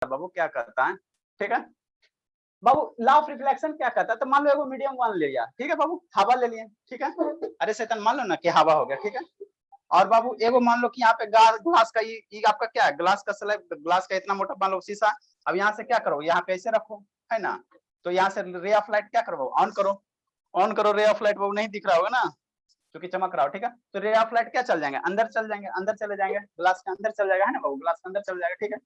बाबू क्या कहता है, ठीक है बाबू, लॉ ऑफ रिफ्लेक्शन क्या कहता है, तो मान लो एगो मीडियम वन ले लिया, ठीक है बाबू, हवा ले लिए, ठीक है, अरे शैतान मान लो ना कि हवा हो गया, ठीक है, और बाबू एगो मान लो कि यहाँ पे ग्लास का ये आपका क्या है, ग्लास का स्लैब, ग्लास का इतना मोटा मान लो शीशा, अब यहाँ से क्या करो, यहाँ पे ऐसे रखो, है ना, तो यहाँ से रे ऑफ लाइट क्या करो, ऑन करो रे ऑफ लाइट, वो नहीं दिख रहा होगा ना क्योंकि चमक रहा हो, ठीक है, तो रे ऑफ लाइट क्या चल जाएंगे, अंदर चल जाएंगे, अंदर चले जाएंगे, ग्लास के अंदर चल जाएगा, है ना बाबू, ग्लास के अंदर चल जाएगा, ठीक है,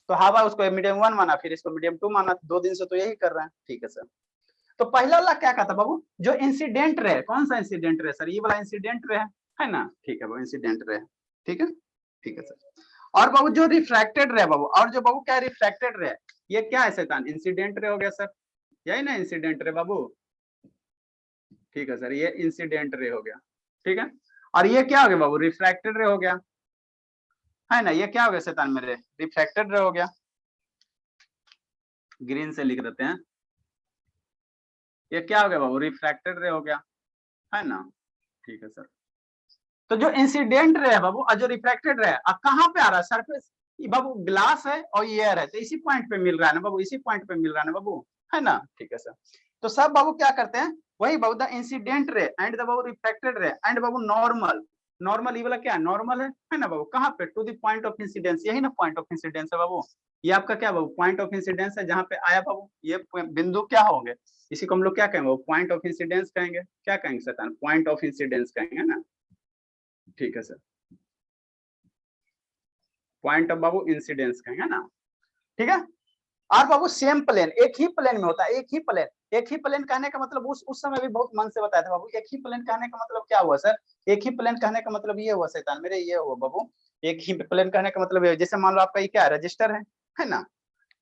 तो हवा उसको मीडियम वन माना, फिर इसको मीडियम टू माना, 2 दिन से तो यही कर रहे हैं, ठीक है सर। तो पहला वाला क्या कहता बाबू, जो इंसिडेंट रे, कौन सा इंसिडेंट रे सर, ये वाला इंसिडेंट रे है ना, ठीक है वो इंसिडेंट रे, ठीक है, ठीक है सर। और बाबू जो रिफ्रैक्टेड रे बाबू, और जो बाबू क्या रिफ्रैक्टेड रे, ये क्या है शैतान, इंसिडेंट रे हो गया सर, यही ना इंसिडेंट रे बाबू, ठीक है सर, ये इंसिडेंट रे हो गया, ठीक है, और ये क्या हो गया बाबू, रिफ्रैक्टेड रे हो गया, है ना, ये क्या हो गया शैतान मेरे, रिफ्रैक्टेड रे हो गया, ग्रीन से लिख देते हैं, ये क्या हो गया बाबू, रिफ्रैक्टेड रे हो गया, है ना, ठीक है सर। तो जो इंसिडेंट रे है बाबू और जो रिफ्रैक्टेड रे है कहाँ पे आ रहा है, सरफेस, बाबू ग्लास है और ये एयर है, तो इसी पॉइंट पे मिल रहा है ना बाबू, इसी पॉइंट पे मिल रहा है ना बाबू, है ना, ठीक है सर। तो सब बाबू क्या करते हैं, वही बाबू the incident ray and the बाबू रिफ्रैक्टेड रे एंड बाबू नॉर्मल, नॉर्मल ये वाला क्या है, नॉर्मल है ना बाबू, कहाँ पे, to the point of incidence, यही ना पॉइंट ऑफ इंसिडेंस है बाबू, ये आपका क्या बाबू पॉइंट ऑफ इंसिडेंस है, जहाँ पे आया बाबू ये बिंदु क्या होंगे, इसी को हम लोग क्या कहेंगे, पॉइंट ऑफ इंसिडेंस कहेंगे, क्या कहेंगे सर, पॉइंट ऑफ इंसिडेंस कहेंगे ना, ठीक है sir, point of Babu incidence कहेंगे ना, ठीक है। और बाबू सेम प्लेन, एक ही प्लेन में होता है, एक ही प्लेन कहने का मतलब उस समय भी बहुत मन से बताया था बाबू, एक ही प्लेन कहने का मतलब क्या हुआ सर, एक ही प्लेन कहने का मतलब ये हुआ शैतान मेरे, ये हुआ बाबू, एक ही प्लेन कहने का मतलब ये, जैसे मान लो आपका ये क्या है, रजिस्टर है ना,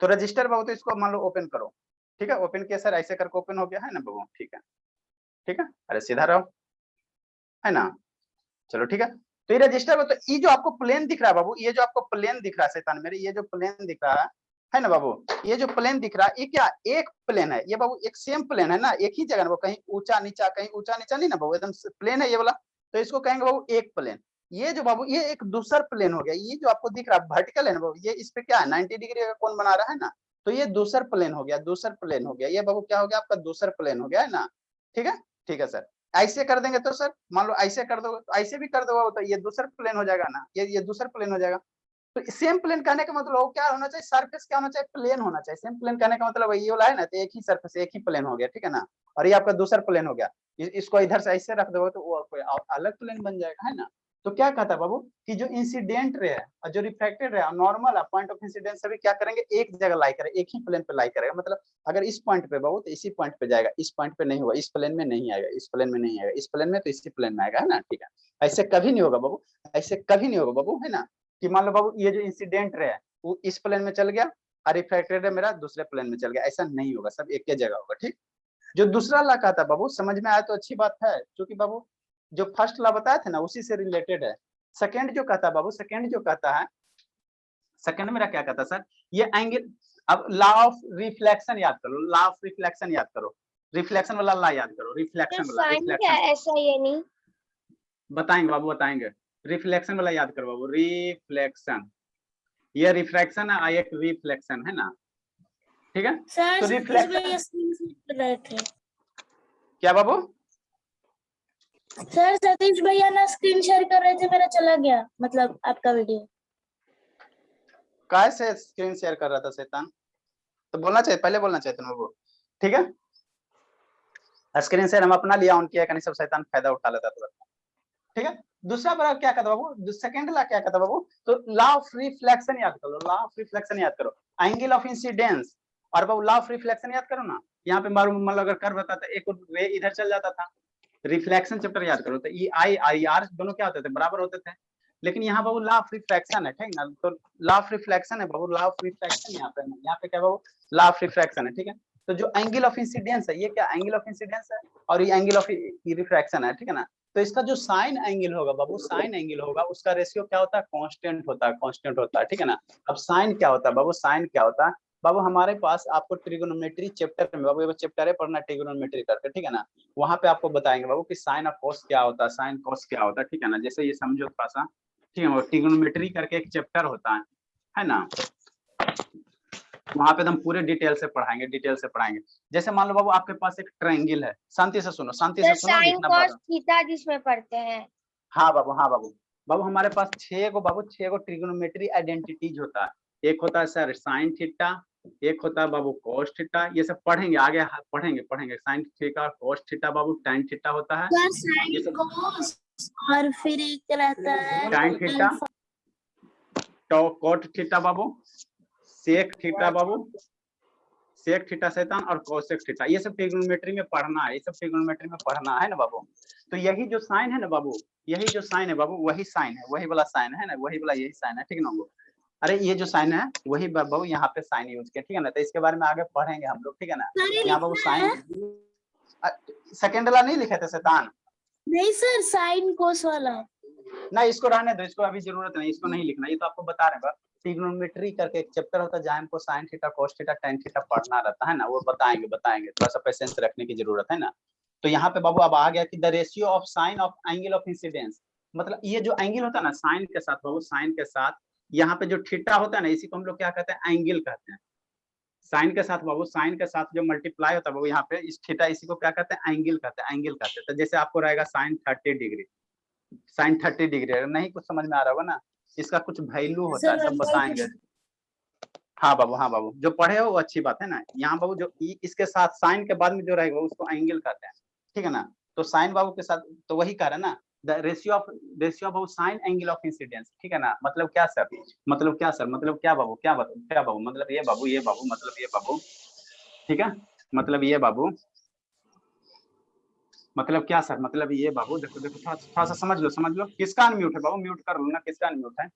तो रजिस्टर बाबू तो इसको मान लो ओपन करो, ठीक है, ओपन किया सर, ऐसे करके ओपन हो गया, है ना बाबू, ठीक है, ठीक है, अरे सीधा रहो, है ना, चलो ठीक है। तो ये रजिस्टर, तो ये जो आपको प्लेन दिख रहा है बाबू, ये जो आपको प्लेन दिख रहा है शैतान मेरे, ये जो प्लेन दिख रहा है ना बाबू, ये जो प्लेन दिख रहा है, ये क्या एक प्लेन है, ये बाबू एक सेम प्लेन है ना, एक ही जगह ना, कहीं ऊंचा नीचा, कहीं ऊंचा नीचा नहीं ना बाबू, एकदम प्लेन है ये वाला, तो इसको कहेंगे बाबू एक प्लेन। ये जो बाबू ये एक दूसर प्लेन हो गया, ये जो आपको दिख रहा है वर्टिकल है ना बाबू, ये इस पे क्या है 90 डिग्री का कोण बना रहा है ना, तो ये दूसर प्लेन हो गया, दूसर प्लेन हो गया, ये बाबू क्या हो गया आपका दूसर प्लेन हो गया, है ना, ठीक है सर। ऐसे कर देंगे तो सर मान लो ऐसे कर दो, ऐसे भी कर दो तो ये दूसरा प्लेन हो जाएगा ना, ये दूसरा प्लेन हो जाएगा। तो सेम प्लेन कहने का मतलब क्या होना चाहिए, सरफेस क्या होना चाहिए, प्लेन होना चाहिए, सेम प्लेन कहने का मतलब ये वाला है ना, तो एक ही सरफेस एक ही प्लेन हो गया, ठीक है ना, और ये आपका दूसरा प्लेन हो गया, इसको इधर से ऐसे रख दो तो वो कोई अलग प्लेन बन जाएगा, है ना। तो क्या कहता है बाबू कि जो इंसिडेंट रे है और जो रिफ्लेक्टेड रे है नॉर्मल है, पॉइंट ऑफ इंसिडेंस सभी क्या करेंगे, एक जगह लाई करेंगे, एक ही प्लेन पे लाई करेगा, मतलब अगर इस पॉइंट पे बाबू तो इसी पॉइंट पे जाएगा, इस पॉइंट पे नहीं होगा, इस प्लेन में नहीं आएगा, इस प्लेन में नहीं आएगा, इस प्लेन में तो इसी प्लेन में आएगा, है ना, ठीक है। ऐसे कभी नहीं होगा बाबू, ऐसे कभी नहीं होगा बाबू, है ना, कि मान लो बाबू ये जो इंसिडेंट रे है वो इस प्लेन में चल गया और रिफ्लेक्टेड रे मेरा दूसरे प्लेन में चल गया, ऐसा नहीं होगा, सब एक ही जगह होगा, ठीक। जो दूसरा ला कहता बाबू समझ में आया तो अच्छी बात है, क्योंकि बाबू जो फर्स्ट ला बताया था ना उसी से रिलेटेड है। सेकंड जो कहता बाबू, सेकंड जो कहता है, सेकंड मेरा क्या कहता सर, ये एंगल, अब लॉ ऑफ रिफ्लेक्शन याद करो, लॉ ऑफ रिफ्लेक्शन याद करो, रिफ्लेक्शन वाला ला याद करो, रिफ्लेक्शन वाला, रिफ्लेक्शन ऐसा ये नहीं बताएंगे बाबू, बताएंगे, रिफ्लेक्शन वाला याद करो बाबू, रिफ्लेक्शन, ये रिफ्रैक्शन है, एक रिफ्लेक्शन है ना, ठीक है। सर तो रिफ्लेक्शन कर रहे थे, क्या बाबू, सर सतीश भैया ना स्क्रीन शेयर कर रहे थे, मेरा चला गया, मतलब आपका वीडियो कैसे स्क्रीन शेयर कर रहा था शैतान, तो बोलना चाहिए, पहले बोलना चाहिए तुम लोगों को, ठीक है। स्क्रीन शेयर हम अपना लिया, उनकी है सब शैतान फायदा उठा लेता था, ठीक है। दूसरा बड़ा क्या कहता बाबू, सेकंड ला क्या कहता बाबू, तो लॉ ऑफ रिफ्लेक्शन याद करो, लॉ ऑफ रिफ्लेक्शन याद करो, एंगल ऑफ इंसिडेंस, और बाबू लॉ ऑफ रिफ्लेक्शन याद करो ना, यहाँ पे मान लो अगर कर्व बताता एक रे इधर चल जाता था, रिफ्लेक्शन चैप्टर याद करो, तो ई आई आई आर दोनों क्या होते थे, बराबर होते थे, लेकिन यहाँ बाबू लॉ ऑफ रिफ्रैक्शन है, ठीक ना, तो लॉ ऑफ रिफ्लेक्शन है बाबू, लॉ ऑफ रिफ्रैक्शन यहाँ पे क्या बाबू, लॉ ऑफ रिफ्रैक्शन है, ठीक है। तो जो एंगल ऑफ इंसिडेंस है, ये क्या एंगल ऑफ इंसिडेंस है, और ये एंगल ऑफ रिफ्रैक्शन है, ठीक है ना। तो इसका जो साइन एंगल होगा बाबू, साइन एंगल होगा, उसका रेशियो क्या होता है, कांस्टेंट होता है, कांस्टेंट होता है, ठीक है ना। अब साइन क्या होता है बाबू, साइन क्या होता है बाबू, हमारे पास आपको ट्रिगोनोमेट्री चैप्टर में बाबू, ये चैप्टर है पढ़ना ट्रिगोनोमेट्री करके, ठीक है ना, वहां पे आपको बताएंगे बाबू कि साइन ऑफ कॉस क्या होता है, साइन कॉस क्या होता है, ठीक है ना, जैसे ये समझो थोड़ा सा, ठीक है, ट्रिगोनोमेट्री करके एक चैप्टर होता है ना, वहां पे तो हम पूरे डिटेल से पढ़ाएंगे। जैसे मान लो बाबू आपके पास एक ट्रायंगल है, शांति से सुनो सर साइन लिखना कॉस पड़ेगा। थीटा जिसमें पढ़ते हैं। हाँ बाबू, हाँ बाबू। बाबू हमारे पास 6 गो ट्रिग्नोमेट्री आइडेंटिटीज होता है। एक होता है सर साइन थीटा, एक होता है बाबू कॉस थीटा, ये सब पढ़ेंगे आगे, पढ़ेंगे साइन थीटा कॉस थीटा बाबू, टैन थीटा होता है सर ये साइन सब, कोस और फिर एक रहता है टैन थीटा, कॉट थीटा बाबू, सेक थीटा बाबू, सेक थीटा शैतान और कोसेक थीटा, ये सब ट्रिग्नोमेट्री में पढ़ना है, ये सब ट्रिग्नोमेट्री में पढ़ना है ना बाबू। तो यही जो साइन है ना बाबू, यही जो साइन है बाबू, वही साइन है, वही वाला साइन है ना, वही वाला यही साइन है, ठीक ना बाबू। अरे ये जो साइन है वही बाबू यहाँ पे साइन यूज किया, ठीक है ना। तो इसके बारे में आगे पढ़ेंगे हम लोग, ठीक है ना। यहाँ बाबू साइन सेकेंड वाला नहीं लिखे थे शैतान, नहीं सर साइन कोस वाला। ना इसको रहने दो, इसको अभी जरूरत नहीं, इसको नहीं लिखना, ये तो आपको बता रहे हैं। ट्रिग्नोमेट्री करके एक चैप्टर होता है जहाँ हमको sine theta cos theta tan theta पढ़ना रहता है ना, वो बताएंगे, थोड़ा सा पेशेंस रखने की जरूरत है ना। तो यहाँ पे बाबू अब आ गया कि the ratio of sine of angle of incidence, मतलब ये जो एंगल होता है ना साइन के साथ बाबू, साइन के साथ यहाँ पे जो थीटा होता है ना, इसी को हम लोग क्या कहते हैं, एंगल कहते हैं। साइन के साथ बाबू, साइन के साथ जो मल्टीप्लाई होता है बाबू यहाँ पे इस थीटा, इसी को क्या कहते हैं, एंगल कहते हैं, एंगल कहते हैं। तो जैसे आपको रहेगा साइन 30 डिग्री, साइन 30 डिग्री, अगर नहीं कुछ समझ में आ रहा होगा ना, इसका कुछ वैल्यू होता है, सब बताएंगे। हाँ बाबू, जो पढ़े हो वो अच्छी बात है ना। यहाँ बाबू जो इसके साथ साइन के बाद में जो रहेगा उसको एंगल कहते हैं, ठीक है ना। तो साइन बाबू के साथ तो वही कह रहे हैं ना, the ratio of sine angle of incidence, ठीक है ना। मतलब क्या सर, मतलब क्या बाबू, क्या बाबू, मतलब ये बाबू, मतलब ये बाबू, ठीक है, मतलब ये बाबू, मतलब क्या सर, मतलब ये बाबू, देखो थोड़ा सा समझ लो, किसका अनम्यूट है बाबू, म्यूट कर लो ना, किसका अनम्यूट है।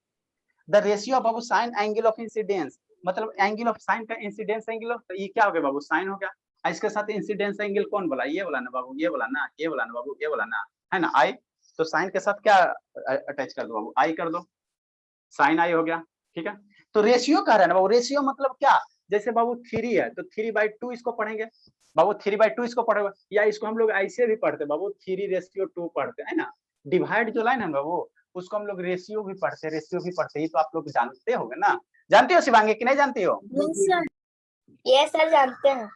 The ratio Babu sine angle of incidence, मतलब एंगल ऑफ साइन का इंसिडेंस एंगल, तो ये क्या हो गया बाबू, साइन हो गया। इसके साथ इंसिडेंस एंगल कौन बोला, ये वाला ना बाबू, ये वाला ना बाबू, ये वाला ना, है ना, आई। तो साइन के साथ क्या अटैच कर दो बाबू, आई कर दो, साइन आई हो गया, ठीक है। तो रेशियो कह रहा है ना बाबू, रेशियो मतलब क्या, जैसे बाबू 3 है तो 3/2 इसको पढ़ेंगे बाबू, 3/2 इसको पढ़ेगा, या इसको हम लोग ऐसे भी पढ़ते बाबू, 3:2 पढ़ते हैं ना। डिवाइड जो लाइन है बाबू, उसको हम लोग रेशियो भी पढ़ते, ये तो आप लोग जानते होंगे ना, जानती हो शिवांगी कि नहीं जानती हो। ये सर जानते हैं।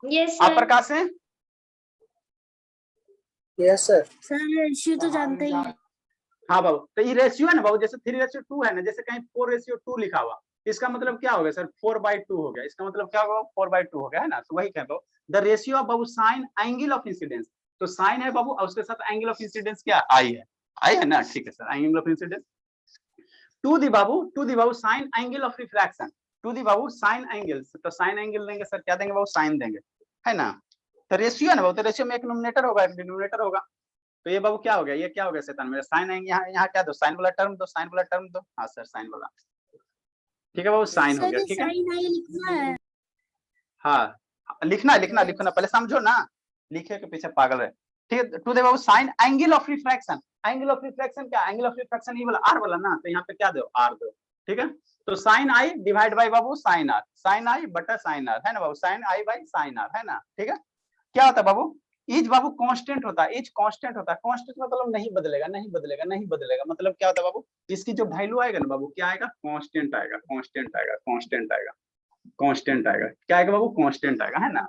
यस आप सर। प्रकाश हैं। Yes sir. सर रेशियो तो जानते ही हैं। हाँ बाबू, तो ये रेशियो है ना बाबू, जैसे 3:2 है ना, जैसे कहीं 4:2 लिखा हुआ, इसका मतलब क्या हो गया सर, 4/2 हो गया, इसका मतलब क्या होगा, 4/2 हो गया, है ना। तो वही कह दो the ratio of Babu sine angle of incidence, तो साइन है बाबू और उसके साथ एंगल ऑफ इंसिडेंस क्या, आई है ना, ठीक है sir, angle of incidence to the बाबू sine angle of refraction, to the बाबू साइन एंगल, तो साइन एंगल देंगे सर, क्या देंगे बाबू, साइन देंगे, है ना। तो रेशियो है ना बाबू, तो रेशियो में एक नोमिनेटर होगा, एक डिनोमिनेटर होगा। तो ये बाबू क्या हो गया, ये क्या हो गया शैतान मेरा, साइन आएंगे यहाँ क्या दो, साइन वाला टर्म दो, साइन वाला टर्म दो, हाँ सर साइन वाला, ठीक है बाबू, साइन हो सर गया, ये ठीक है। साइन आई लिखना है। हाँ लिखना पहले समझो ना, लिखे के पीछे पागल है, ठीक है। टू दे बाबू sine angle of refraction, angle of refraction क्या, एंगल ऑफ रिफ्रैक्शन ये वाला आर वाला ना, तो यहाँ पे क्या दो, आर दो, ठीक है। तो साइन आई डिवाइड बाई बाबू साइन आर, साइन आई बटा साइन आर, है ना बाबू, sine I by sine R, है ना, ठीक है। क्या होता है बाबू, इज बाबू कांस्टेंट होता है, इज कांस्टेंट होता है, कांस्टेंट मतलब नहीं बदलेगा, मतलब क्या होता है बाबू, इसकी जो वैल्यू आएगा ना बाबू, क्या आएगा, कांस्टेंट आएगा, क्या आएगा बाबू, कांस्टेंट आएगा, है ना।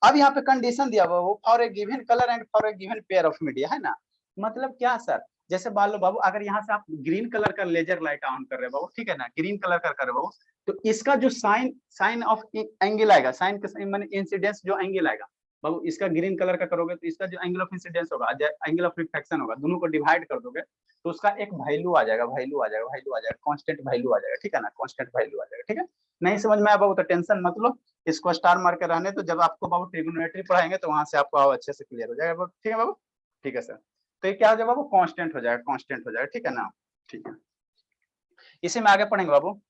अब यहाँ पे कंडीशन दिया हुआ वो, for a given colour and for a given pair of media, है ना। मतलब क्या सर, जैसे मान लो बाबू, अगर यहाँ से आप ग्रीन कलर का लेजर लाइट ऑन कर रहे हो बाबू, ठीक है ना, ग्रीन कलर का कर रहे हो बाबू, तो इसका जो साइन ऑफ एंगल आएगा, साइन के माने इंसिडेंस जो एंगल आएगा बाबू, इसका ग्रीन कलर का करोगे तो इसका जो एंगल ऑफ इंसिडेंस होगा, एंगल ऑफ रिफ्लेक्शन होगा, दोनों को डिवाइड कर दोगे तो उसका एक वैल्यू आ जाएगा, कांस्टेंट वैल्यू आ जाएगा, ठीक है ना, कांस्टेंट वैल्यू आ जाएगा, ठीक है। नहीं समझ में आया बाबू तो टेंशन मत लो, इसको स्टार मार के रहने, तो जब आपको बाबू ट्रिग्नोमेट्री पढ़ाएंगे तो वहां से आपको अच्छे से क्लियर हो जाएगा बाबू, ठीक है बाबू, ठीक है सर। तो ये क्या हो जाएगा बाबू, कांस्टेंट हो जाएगा, ठीक है ना, ठीक है। इसी में आगे पढ़ेंगे बाबू।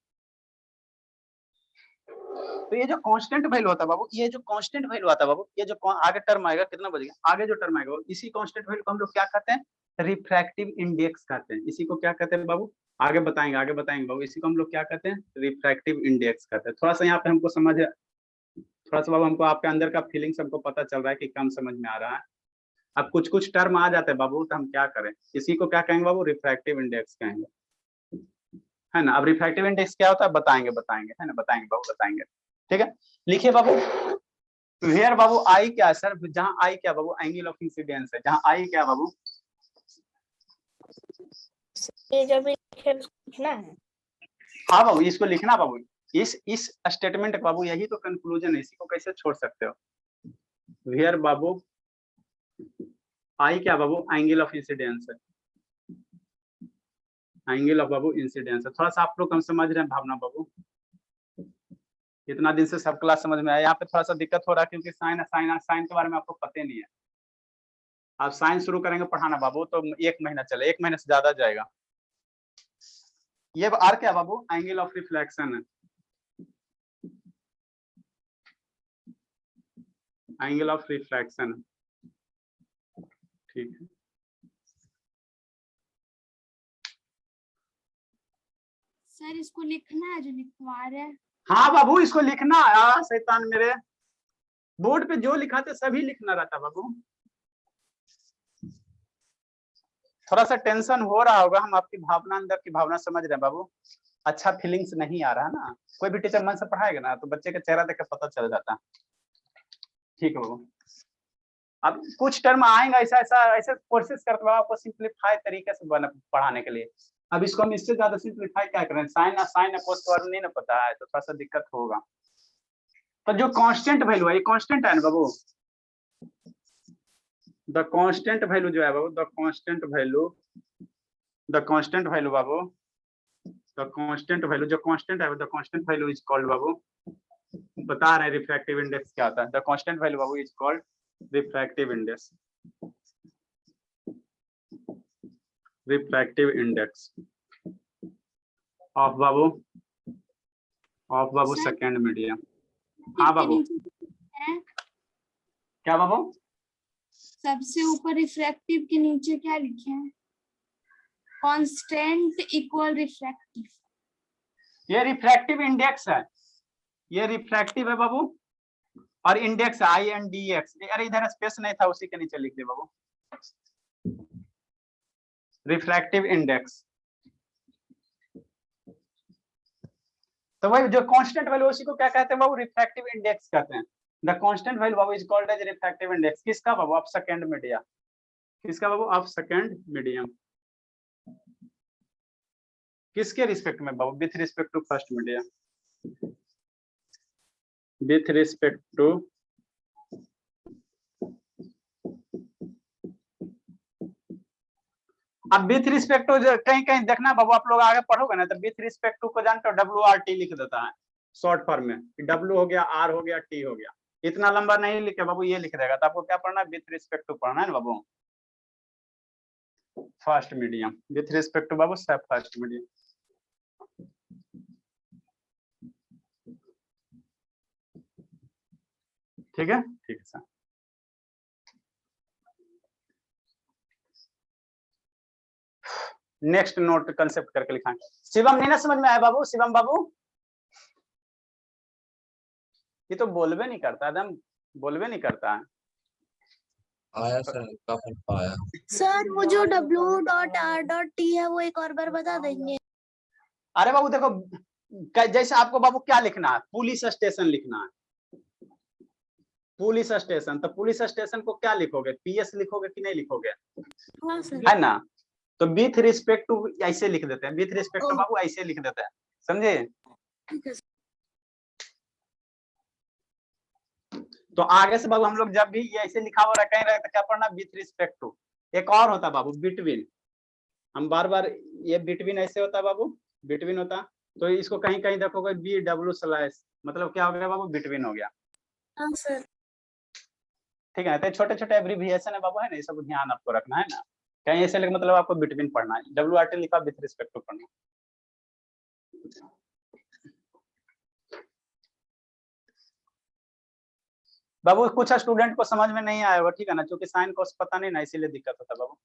तो ये जो कांस्टेंट वैल्यू होता है बाबू, ये जो कांस्टेंट वैल्यू आता है बाबू, ये जो आगे टर्म आएगा, कितना बजेगा, आगे जो टर्म आएगा इसी कांस्टेंट वैल्यू को हम लोग क्या कहते हैं, रिफ्रैक्टिव इंडेक्स कहते हैं, इसी को क्या कहते हैं बाबू, आगे बताएंगे बाबू, इसी को हम लोग क्या कहते हैं, रिफ्रैक्टिव इंडेक्स कहते हैं। थोड़ा सा यहाँ पे हमको समझ, थोड़ा सा बाबू हमको आपके अंदर का फीलिंग सबको पता चल रहा है कि कम समझ में आ रहा है। अब कुछ टर्म आ जाते हैं बाबू, तो हम क्या करें, इसी को क्या कहेंगे बाबू, रिफ्रैक्टिव इंडेक्स कहेंगे, है ना। अब रिफ्रैक्टिव इंडेक्स क्या होता है, बताएंगे, है ना, बताएंगे बाबू, बताएंगे। ठीक है, लिखिए बाबू। वेयर बाबू आई क्या है सर, जहां आई क्या बाबू, एंगल ऑफ इंसिडेंस है, जहां आई क्या बाबू, ये जो भी लिखना है। हाँ बाबू इसको लिखना बाबू, इस स्टेटमेंट का बाबू यही तो कंक्लूजन है, इसी को कैसे छोड़ सकते हो। वेयर बाबू आई क्या बाबू, एंगल ऑफ इंसिडेंस है, एंगल ऑफ बाबू इंसिडेंस है। थोड़ा सा आप लोग कम समझ रहे हैं भावना बाबू, इतना दिन से सब क्लास समझ में आया, यहाँ पे थोड़ा सा दिक्कत हो रहा है क्योंकि साइन के बारे में आपको पता नहीं है। आप साइंस शुरू करेंगे पढ़ाना बाबू तो 1 महीना चले, 1 महीने से ज्यादा जाएगा। ये आर क्या बाबू, एंगल ऑफ रिफ्लेक्शन है, एंगल ऑफ रिफ्लेक्शन, ठीक है। सर इसको लिखना है जो लिखवा रहे हैं। हाँ बाबू इसको लिखना है, शैतान मेरे बोर्ड पे जो लिखा था सभी लिखना रहता बाबू। थोड़ा सा टेंशन हो रहा होगा, हम आपकी भावना, अंदर की भावना समझ रहे हैं बाबू, अच्छा फीलिंग्स नहीं आ रहा ना। कोई भी टीचर मन से पढ़ाएगा ना तो बच्चे का चेहरा देख के पता चल जाता है, ठीक है बाबू। अब कुछ टर्म आएगा ऐसा ऐसा ऐसे कोशिश करते हुए आपको सिंप्लीफाई तरीके से पढ़ाने के लिए। अब इसको हम इससे ज्यादा सिंप्लीफाई क्या करें, साइन अपोज वर्ब नहीं ना पता है तो थोड़ा सा दिक्कत होगा। तो जो कांस्टेंट वैल्यू है, ये कांस्टेंट है ना बाबू, द कांस्टेंट वैल्यू जो है बाबू, द कांस्टेंट वैल्यू बाबू, द कांस्टेंट वैल्यू, जो कांस्टेंट है the constant value is called बाबू, बता रहे हैं रिफ्रैक्टिव इंडेक्स क्या होता है। द कांस्टेंट वैल्यू बाबू is called refractive index, refractive index of बाबू सर, सेकेंड मीडियम। हाँ बाबू है क्या बाबू, सबसे ऊपर रिफ्रैक्टिव के नीचे क्या लिखे हैं? Constant equal refractive. ये रिफ्रैक्टिव इंडेक्स है, ये रिफ्रैक्टिव है बाबू, और इंडेक्स INDX। अरे इधर स्पेस नहीं था, उसी के नीचे लिख दे बाबू, रिफ्रैक्टिव इंडेक्स। तो वही जो कांस्टेंट वैल्यू उसी को क्या कहते हैं बाबू, रिफ्रैक्टिव इंडेक्स कहते हैं। द कांस्टेंट वैल्यू बाबू is called as refractive index. किसका बाबू, ऑफ सेकंड मीडियम, किसका बाबू, ऑफ सेकंड मीडियम, किसके रिस्पेक्ट में बाबू, with respect to first medium, with respect to अब विथ रिस्पेक्ट टू कहीं कहीं देखना बाबू, आप लोग आगे पढ़ोगे ना तो विथ रिस्पेक्ट टू को जानते हो, WRT लिख देता है शॉर्ट फॉर्म में, W हो गया, R हो गया, T हो गया। इतना लंबा नहीं लिखे बाबू, ये लिख देगा। तो आपको क्या पढ़ना है, विथ रिस्पेक्ट टू पढ़ना है ना बाबू, first medium, with respect to बाबू फर्स्ट मीडियम। ठीक है, ठीक है सर। नेक्स्ट नोट कंसेप्ट करके लिखा। शिवम नहीं ना समझ में आया बाबू, शिवम बाबू ये तो बोलबे नहीं करता, एकदम बोलबे नहीं करता है। आया सर, काफी आया। सर वो जो W.R.T है वो एक और बार बता देंगे? अरे बाबू देखो, जैसे आपको बाबू क्या लिखना है, पुलिस स्टेशन लिखना है, पुलिस स्टेशन। तो पुलिस स्टेशन को क्या लिखोगे, PS लिखोगे कि नहीं लिखोगे, हाँ सर। है ना। तो विथ रिस्पेक्ट टू ऐसे लिख देते हैं, विथ रिस्पेक्ट टू बाबू ऐसे लिख देते हैं, समझे। ठीक है। तो आगे से बाबू हम लोग जब भी ये ऐसे लिखा हुआ कहीं रहे तो क्या पढ़ना, विथ रिस्पेक्ट टू। एक और होता बाबू बिटवीन, हम बार बार ये बिटवीन ऐसे होता बाबू, बिटवीन होता। तो इसको कहीं कहीं देखोगे BW/ मतलब क्या हो गया बाबू, बिटवीन हो गया। हाँ सर। ठीक है, तो छोटे छोटे एब्रिविएशन है बाबू, है ना, ये सब ध्यान आपको रखना है ना। कहीं ऐसे लिख मतलब आपको बिटवीन पढ़ना है, WRT लिखा विथ रिस्पेक्ट टू पढ़ना। बाबू कुछ स्टूडेंट को समझ में नहीं आया होगा, ठीक है ना, क्योंकि साइन को पता नहीं ना, इसीलिए दिक्कत होता बाबू।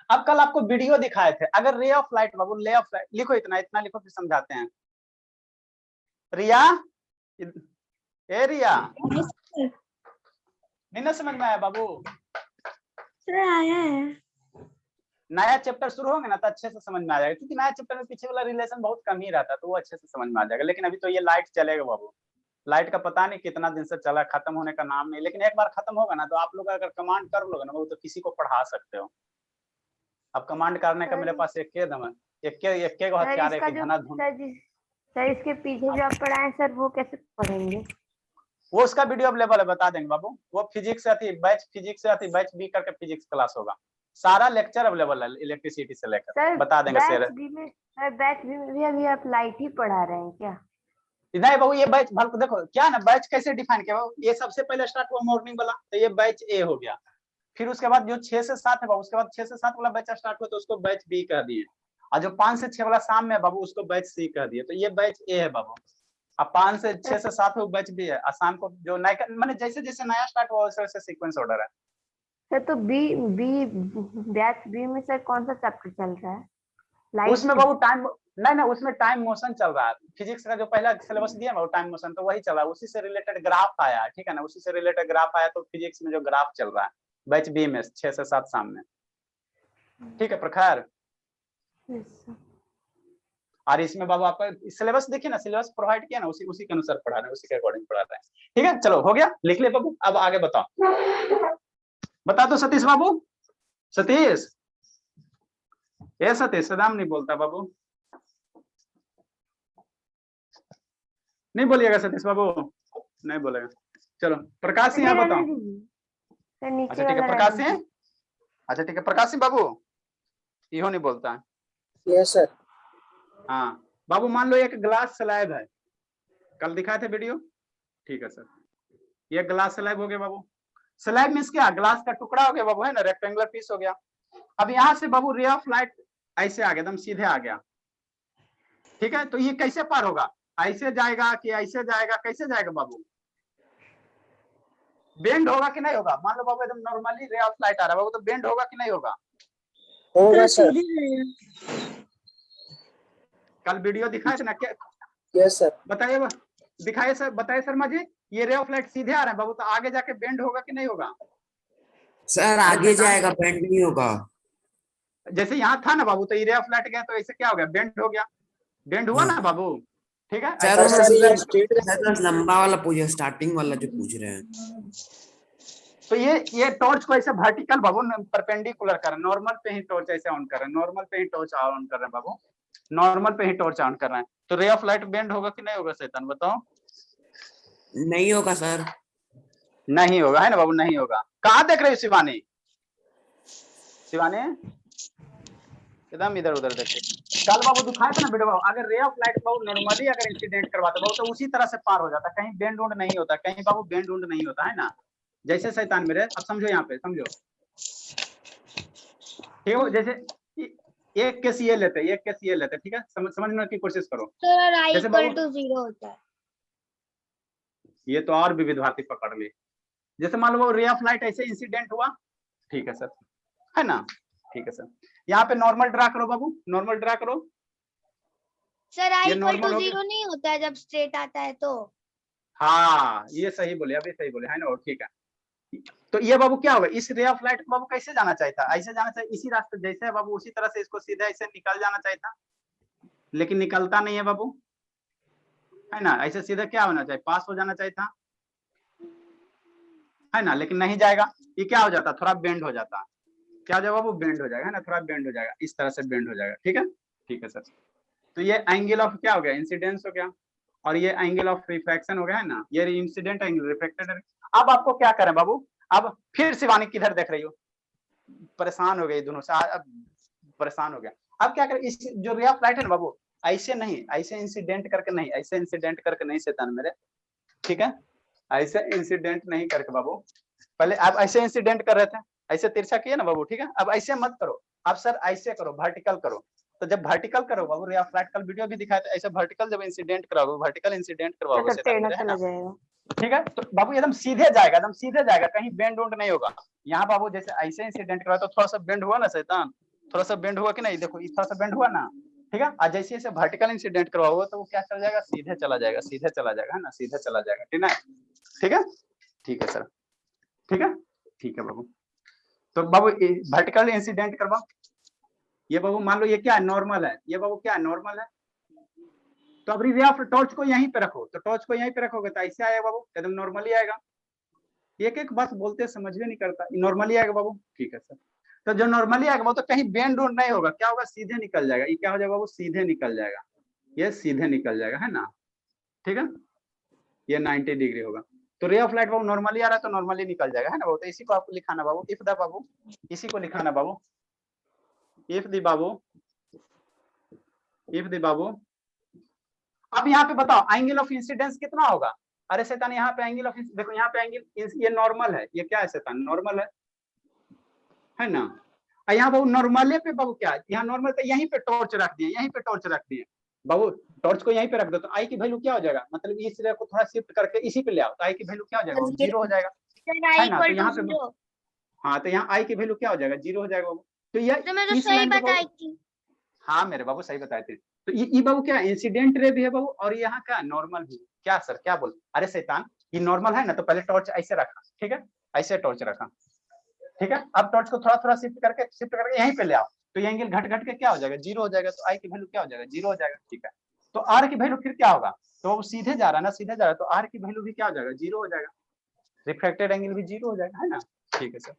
अब कल आपको वीडियो दिखाए थे, अगर रे ऑफ लाइट बाबू, रे ऑफ लाइट लिखो, इतना इतना लिखो फिर समझाते हैं। रिया, ए रिया, नहीं ना समझ में आया बाबू, सर आया है। नया चैप्टर शुरू होंगे ना तो अच्छे से समझ में आ जाएगा, क्योंकि नया चैप्टर में पीछे वाला रिलेशन बहुत कम ही रहता है, तो वो अच्छे से समझ में आ जाएगा। लेकिन अभी तो ये लाइट चलेगा बाबू, लाइट का पता नहीं कितना दिन से चला, खत्म होने का नाम नहीं, लेकिन एक बार खत्म होगा ना तो आप लोग अगर कमांड कर लोगे ना वो तो किसी को पढ़ा सकते हो। अब कमांड करने का सर- मेरे पास एक दम है, एक गो सर हथियार है इसका कि जो घना धुन। सर इसके पीछे जो आप पढ़ाए सर वो कैसे पढ़ेंगे? वो उसका वीडियो अवेलेबल है, बता देंगे बाबू। वो फिजिक्स से आती, बैच फिजिक्स से आती, बैच बी करके फिजिक्स क्लास होगा, सारा लेक्चर अवेलेबल है इलेक्ट्रिसिटी से लेकर, सर बता देंगे सर। बैच बी में भी अभी आप लाइट ही पढ़ा रहे हैं क्या? नहीं बाबू, ये बैच देखो क्या ना, बैच कैसे डिफाइन किया बाबू, ये सबसे पहले स्टार्ट हुआ मॉर्निंग वाला, तो ये बैच ए हो गया। फिर उसके बाद जो 6 से 7 है बाबू, उसके बाद 6 से 7 वाला बैच स्टार्ट हुआ तो उसको बैच बी कह दिए, और जो 5 से 6 वाला शाम में बाबू उसको बैच सी कह दिए, तो ये बैच ए है बाबू। अब 5 से 6 से 7 वो बैच बी है, और शाम को जो नया मैंने जैसे जैसे नया स्टार्ट हुआ वैसे वैसे सीक्वेंस ऑर्डर है। सर तो बैच बी में सर कौन सा चैप्टर चल रहा है? लाइट उसमें बाबू टाइम नहीं, उसमें टाइम मोशन चल रहा है, फिजिक्स का जो पहला सिलेबस दिया है वो टाइम मोशन, तो वही चल रहा है, उसी से रिलेटेड ग्राफ आया है, ठीक है ना, उसी से रिलेटेड ग्राफ आया, तो फिजिक्स में जो ग्राफ चल रहा है बैच बी में 6 से 7 शाम में, ठीक है प्रखर। और इसमें बाबू आपका सिलेबस देखिए ना, सिलेबस प्रोवाइड किया ना, उसी के अनुसार पढ़ा रहे हैं, उसी के अकॉर्डिंग पढ़ा रहे हैं, ठीक है। चलो हो गया, लिख ले बाबू, अब आगे बताओ, बता दो सतीश बाबू। सतीश, ये सतीश सदाम नहीं बोलता बाबू, नहीं बोलिएगा सतीश बाबू, नहीं बोलेगा। चलो प्रकाश सिंह, आप बताओ। सर नीचे अच्छा ठीक है, वाला प्रकाश रहने सिंह, अच्छा ठीक है, प्रकाश सिंह बाबू, इहो नहीं बोलता है। Yes sir. हाँ बाबू, मान लो एक ग्लास स्लैब है, कल दिखाए थे वीडियो, ठीक है सर, ये ग्लास स्लैब हो गया बाबू। स्लैब मीन्स क्या, ग्लास का टुकड़ा हो गया बाबू, है ना, रेक्टेंगुलर पीस हो गया। अब यहाँ से बाबू रे ऑफ लाइट ऐसे आ गया, एकदम सीधे आ गया, ठीक है, तो ये कैसे पार होगा, ऐसे जाएगा कि ऐसे जाएगा, कैसे जाएगा बाबू, बेंड होगा कि नहीं होगा? मान लो बाबू एकदम नॉर्मली रे ऑफ लाइट आ रहा है बाबू, तो बेंड होगा कि नहीं होगा? होगा सर। कल वीडियो दिखाए थे ना क्या? Yes sir. बताइए, दिखाइए सर, बताइए शर्मा जी, ये रे ऑफ लाइट सीधे आ रहा है बाबू, तो आगे जाके बेंड होगा कि नहीं होगा? सर आगे जाएगा, बेंड नहीं होगा। जैसे यहाँ था ना बाबू, तो ये रे ऑफ लाइट गया तो ऐसे क्या हो गया, बेंड हो गया, बेंड हुआ ना बाबू, ठीक है। सर सर लंबा वाला पूछे, स्टार्टिंग वाला जो पूछ रहे हैं। तो ये टॉर्च को ऐसे वर्टिकल बाबू परपेंडिकुलर कर रहे हैं, नॉर्मल पे ही टॉर्च ऐसे ऑन कर रहे हैं, नॉर्मल पे ही टॉर्च ऑन कर रहे हैं बाबू, नॉर्मल पे ही टॉर्च ऑन कर रहे हैं, तो रे ऑफ लाइट बेंड होगा कि नहीं होगा शैतान, बताओ? नहीं होगा सर, नहीं होगा, है ना बाबू, नहीं होगा। कहाँ देख रहे हो शिवानी? शिवानी एकदम इधर उधर देखे, कल बाबू दिखाया था ना वीडियो बाबू, अगर रे ऑफ लाइट बाबू नॉर्मली अगर इंसिडेंट करवाते बाबू तो उसी तरह से पार हो जाता, कहीं बेंड उंड नहीं होता, कहीं बाबू बेंड उंड नहीं होता, है ना। जैसे शैतान मेरे, अब समझो यहाँ पे, समझो ठीक है, जैसे एक केस ये लेते, एक केस ये लेते, ठीक है, समझने की कोशिश करो। सर i जैसे इक्वल बाबू- टू 0 होता है। ये तो और भी विद्यार्थी पकड़ ले, जैसे मान लो रे ऑफ लाइट ऐसे इंसिडेंट हुआ, ठीक है सर, है ना, ठीक है सर, यहाँ पे नॉर्मल ड्रा करो बाबू, नॉर्मल ड्रा करो। सर i ये इक्वल normal टू हो गया? 0 नहीं होता है जब स्ट्रेट आता है तो। हाँ ये सही बोले, अभी सही बोले, है ना, ठीक है। तो ये बाबू क्या होगा, इस रे ऑफ लाइट को बाबू कैसे जाना चाहिए था, ऐसे जाना चाहिए, इसी रास्ते जैसे है बाबू उसी तरह से इसको सीधे ऐसे निकल जाना चाहिए था, लेकिन निकलता नहीं है बाबू, है ना, ऐसे सीधे क्या होना चाहिए, पास हो जाना चाहिए था, है ना, लेकिन नहीं जाएगा, ये क्या हो जाता, थोड़ा बेंड हो जाता, क्या हो जाएगा बाबू, बेंड हो जाएगा, है ना, थोड़ा बेंड हो जाएगा, इस तरह से बेंड हो जाएगा, ठीक है, ठीक है सर। तो ये एंगल ऑफ क्या हो गया, इंसिडेंस हो गया, और ये एंगल ऑफ रिफ्रैक्शन हो गया, है ना, ये इंसिडेंट एंगल, रिफ्लेक्टेड। अब आपको क्या करें बाबू, अब फिर शिवानी किधर देख रही हो, परेशान हो गई दोनों से, अब परेशान हो गया। अब क्या करें, इस जो रे ऑफ लाइट है ना बाबू, ऐसे नहीं, ऐसे इंसिडेंट करके नहीं, ऐसे इंसिडेंट करके नहीं शैतान मेरे, ठीक है, ऐसे इंसिडेंट नहीं करके बाबू, पहले आप ऐसे इंसिडेंट कर रहे थे, ऐसे तिरछा किए ना बाबू, ठीक है, अब ऐसे मत करो, अब सर ऐसे करो, वर्टिकल करो। तो जब वर्टिकल करो बाबू, रे ऑफ लाइट कल वीडियो भी दिखाया था, ऐसे वर्टिकल जब इंसिडेंट कराओगे, वर्टिकल इंसिडेंट करवाओगे शैतान मेरे, है ना, जाएगा। ठीक है, तो बाबू एकदम सीधे जाएगा, एकदम सीधे जाएगा, कहीं बेंड उंड नहीं होगा। यहाँ बाबू जैसे ऐसे इंसिडेंट करवा तो थोड़ा सा बेंड हुआ ना शैतान, थोड़ा सा बेंड हुआ कि नहीं, देखो थोड़ा सा बेंड हुआ ना, ठीक है, और जैसे जैसे वर्टिकल इंसिडेंट करवाओगे तो वो क्या चला जाएगा, सीधे चला जाएगा, सीधे चला जाएगा, है ना, सीधे चला जाएगा, ठीक है, ठीक है, ठीक है सर, ठीक है, ठीक है बाबू। तो बाबू वर्टिकल इंसिडेंट करवाओ, ये बाबू मान लो ये क्या है, नॉर्मल है, ये बाबू क्या है, नॉर्मल है, तो अब रे ऑफ टॉर्च को यहीं पे रखो, तो टॉर्च को यहीं पे रखोगे तो ऐसे आएगा बाबू, एकदम नॉर्मली आएगा। एक एक बात बोलते समझ में नहीं करता, नॉर्मली आएगा बाबू। ठीक है सर, तो जो नॉर्मली आएगा वो तो कहीं बेंड उंड नहीं होगा, क्या होगा, सीधे निकल जाएगा। ये क्या हो जाएगा बाबू, सीधे निकल जाएगा, ये सीधे निकल जाएगा, है ना। ठीक है, ये 90 डिग्री होगा। तो रे ऑफ लाइट बाबू नॉर्मली आ रहा है तो नॉर्मली निकल जाएगा, है ना बाबू। तो इसी को आपको लिखाना बाबू, इफ द बाबू, इसी को लिखाना बाबू, इफ द बाबू, इफ द बाबू। अब यहाँ पे बताओ एंगल ऑफ इंसिडेंस कितना होगा। अरे शैतान यहाँ पे एंगल ऑफ, देखो यहाँ पे एंगल, ये नॉर्मल है, ये क्या है शैतान, नॉर्मल है ना। यहाँ बाबू नॉर्मल पे बाबू क्या है, यहाँ नॉर्मल, तो यहीं पे टॉर्च रख दिए, यहीं पे टॉर्च रख दिए बाबू, टॉर्च को यहीं पे रख दो तो आई की वैल्यू क्या हो जाएगा, मतलब इस रे को थोड़ा शिफ्ट करके इसी पे ले आओ तो आई की वैल्यू क्या हो जाएगा, जीरो हो जाएगा, सर आई है ना। तो इक्वल यहाँ टू पे जीरो। हाँ, तो यहाँ आई की वैल्यू क्या हो जाएगा, जीरो हो जाएगा बाबू। तो ये तो मैं तो इस सही लाइन पे बताई बाबू, थी। हाँ मेरे बाबू सही बताए थे। तो ये बाबू क्या इंसिडेंट रे भी है बाबू, और यहाँ क्या नॉर्मल भी। क्या सर क्या बोल, अरे शैतान ये नॉर्मल है ना, तो पहले टॉर्च ऐसे रखा, ठीक है, ऐसे टॉर्च रखा, ठीक है। अब टॉर्च को थोड़ा थोड़ा शिफ्ट करके यहीं पे ले आओ, तो ये एंगल घट घट के क्या हो जाएगा, जीरो हो जाएगा। तो आई की वैल्यू क्या हो जाएगा, जीरो हो जाएगा, ठीक है। तो आर की वैल्यू फिर क्या होगा, तो वो सीधे जा रहा है ना, सीधे जा रहा है, तो आर की वैल्यू भी क्या हो जाएगा, जीरो हो जाएगा, रिफ्रैक्टेड एंगल भी जीरो हो जाएगा, है ना। ठीक है सर,